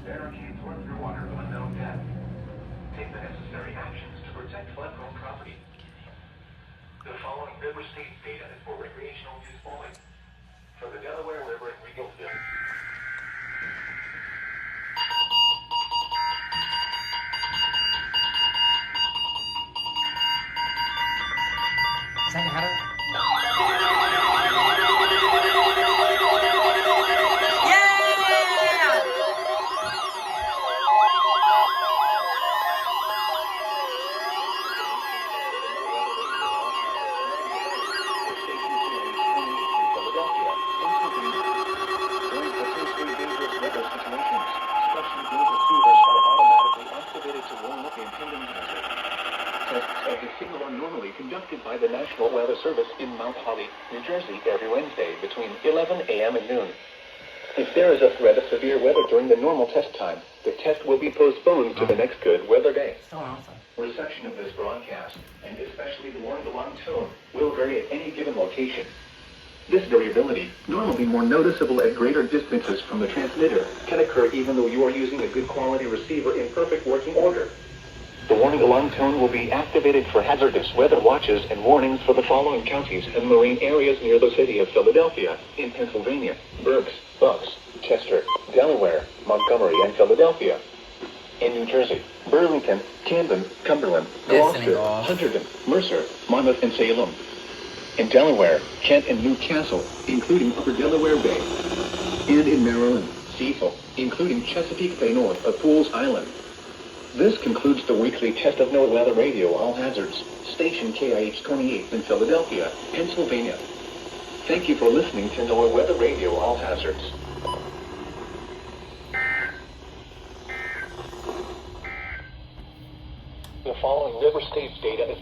Energy flow through water of unknown depth. Take the necessary actions to protect flood-prone property. The following river state data is for recreational use only. From the Delaware River in Regalsville. Second header. Tests of the signal are normally conducted by the National Weather Service in Mount Holly, New Jersey, every Wednesday between 11 a.m. and noon. If there is a threat of severe weather during the normal test time, the test will be postponed to the next good weather day. Still awesome. Reception of this broadcast, and especially the warning-alarm tone, will vary at any given location. This variability, normally more noticeable at greater distances from the transmitter, can occur even though you are using a good quality receiver in perfect working order. The warning alarm tone will be activated for hazardous weather watches and warnings for the following counties and marine areas near the city of Philadelphia, in Pennsylvania: Berks, Bucks, Chester, Delaware, Montgomery, and Philadelphia. In New Jersey: Burlington, Camden, Cumberland, Gloucester, Hunterdon, Mercer, Monmouth, and Salem. In Delaware: Kent and Newcastle, including Upper Delaware Bay. And in Maryland: Cecil, including Chesapeake Bay north of Fools Island. This concludes the weekly test of NOAA Weather Radio All Hazards, station KIH28 in Philadelphia, Pennsylvania. Thank you for listening to NOAA Weather Radio All Hazards. The following river states data is